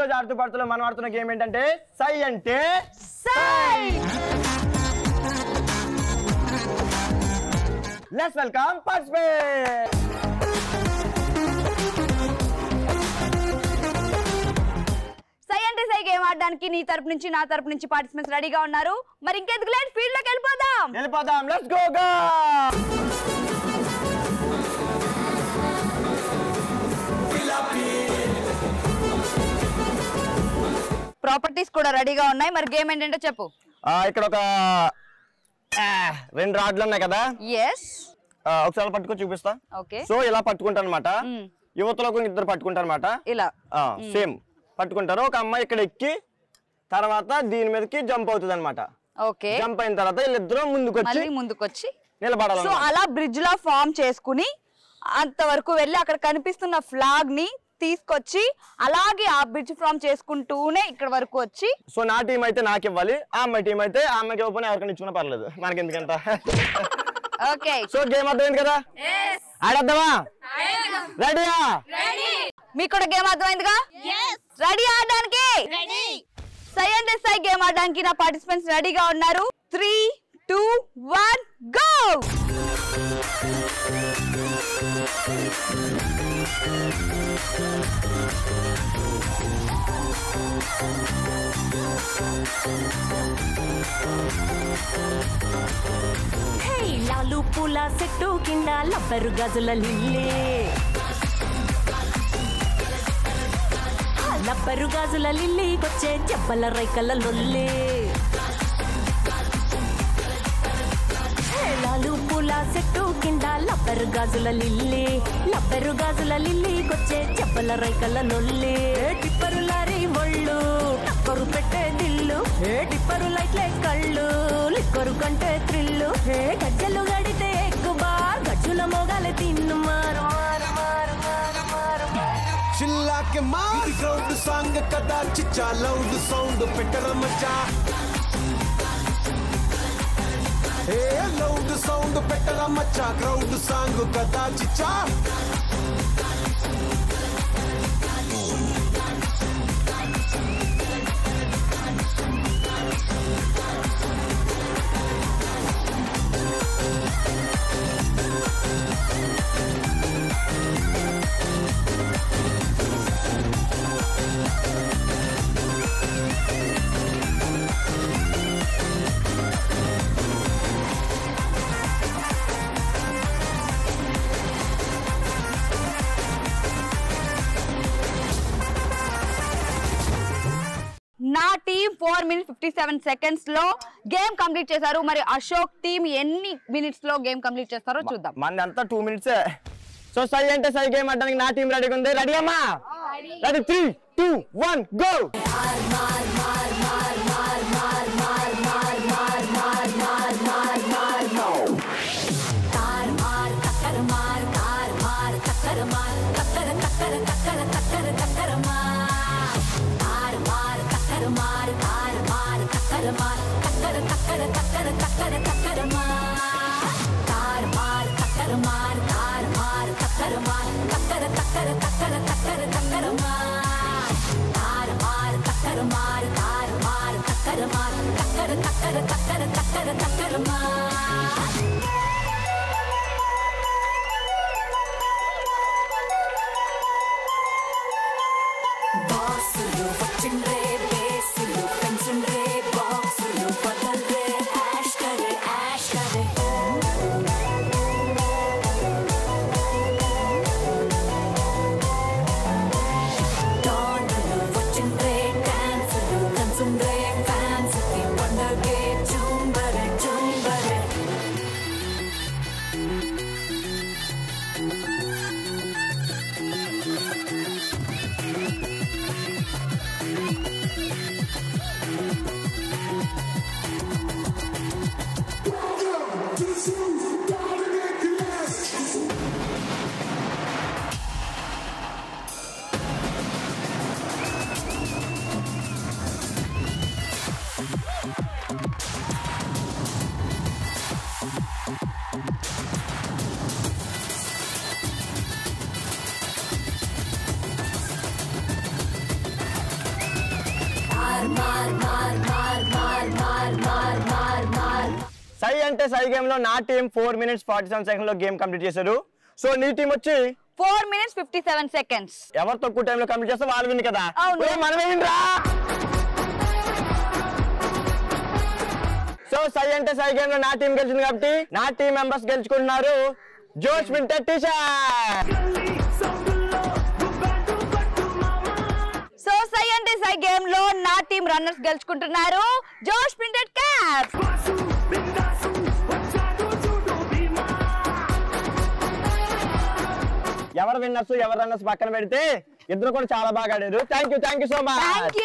రోజు ఆడుతూ పాడుతూ మనం ఆడుతున్న గేమ్ ఏంటంటే సై అంటే సై. Let's welcome participate. సై అంటే సై గేమ్ ఆడడానికి నీ తరపు నుంచి నా తరపు నుంచి పార్టిసిపెంట్స్ రెడీగా ఉన్నారు. మరి ఇంకెందుకు లేట్ ఫీల్డ్ లోకి వెళ్ళిపోదాం. Let's go go. ప్రాపర్టీస్ కూడా రెడీగా ఉన్నాయి. మరి గేమ్ ఏంటంటే చెప్పు. ఇక్కడ ఒక 2 రాడ్లు ఉన్నాయి కదా. yes ఒకసారి పట్టుకొని చూపిస్తా. ఓకే. సో ఇలా పట్టుకుంటారు అనమాట. యువతలో కూడా 2 పట్టుకుంటారు అనమాట. ఇలా సేమ్ పట్టుకుంటారు. ఒక అమ్మాయి ఇక్కడ ఎక్కి తర్వాత దీని మీదకి జంప్ అవుతుంది అనమాట. ఓకే. జంప్ అయిన తర్వాత వీళ్ళిద్దరూ ముందుకొచ్చి నిలబడాలి. సో అలా బ్రిడ్జ్ లా ఫామ్ చేసుకుని అంతవరకు వెళ్ళి అక్కడ కనిపిస్తున్న ఫ్లాగ్ ని తీసుకొచ్చి అలాగే ఆ బ్రిడ్జ్ ఫామ్ చేసుకుంటూనే ఇక్కడ వరకు వచ్చి. సో నా టీం అయితే నాకు ఇవ్వాలి, ఆ అమ్మాయి టీం అయితే ఆ అమ్మాయికి ఇవ్వకపోయినా ఎవరికైనా ఇచ్చుకున్నా పర్లేదు, మనకి ఎందుకంట. ఓకే. సో గేమ్ అర్థమైంది కదా? ఆడద్దామా? రెడీయా? మీకు కూడా గేమ్ అర్థమైందిగా? రెడీ ఆడడానికి? సై అంటే సై గేమ్ ఆడడానికి నా పార్టిసిపెంట్స్ రెడీగా ఉన్నారు. 3, 2, 1 గో. లాలు పూల చెట్టు కింద లబ్బరు గజుల లిల్లే, లబ్బరు గాజుల లిల్లీకొచ్చే చెప్పల రైకల లొల్లే. లాలు పూల చెట్టు కింద లబ్బరు గాజుల లిల్లే, లబ్బరు గాజుల లిల్లీకొచ్చే చెప్పల రైకల లొల్లే. టిప్పరు లారీ ఒళ్ళు టక్కరు పెట్టే దిల్లు, టిప్పరు లైట్లే కళ్ళు లిక్కరు కంటే త్రిల్లు. గజ్జలు గడితే ఎక్కు బార్ గజ్జుల మొగలు తిన్ను మారు మారు మారు మారు మారు. చిల్లా के मार ग्राउंड सांग कदा चिच्चा लाउड साउंड पेटर मचा, ए लाउड साउंड पेटर मचा ग्राउंड सांग कदा चिच्चा. నా టీం 4 minutes 57 seconds లో గేమ్ కంప్లీట్ చేశారు. మరి అశోక్ టీం ఎన్ని మినిట్స్ లో గేమ్ కంప్లీట్ చేస్తారో చూద్దాం. మన అంతా 2 minutes. సో సై అంటే సై గేమ్ ఆడడానికి నా టీం రెడీగా ఉంది. రెడీ అమ్మా? Ready 3, 2, 1 go. సై అంటే సై గేమ్ లో నా టీం 4 minutes 47 seconds లో గేమ్ కంప్లీట్ చేశారు. సో నీ టీం వచ్చి 4 minutes 57 seconds. ఎవరు తక్కువ టైంలో కంప్లీట్ చేస్తే వాళ్ళు విన్ కదా. మనమే వినరా. సో సై అంటే సై గేమ్ లో నా టీం గెలిచింది కాబట్టి నా టీం మెంబర్స్ గెలుచుకుంటున్నారు జోష్ వింటర్ టీ-షర్ట్. సో సై అంటే సై గేమ్ లో నా టీం రన్నర్స్ గెలుచుకుంటున్నారు జోష్ ప్రింటెడ్ క్యాప్స్. ఎవరు విన్నర్స్ ఎవరు రన్నర్స్ పక్కన పెడితే ఇద్దరు కూడా చాలా బాగా ఆడారు. Thank you so much.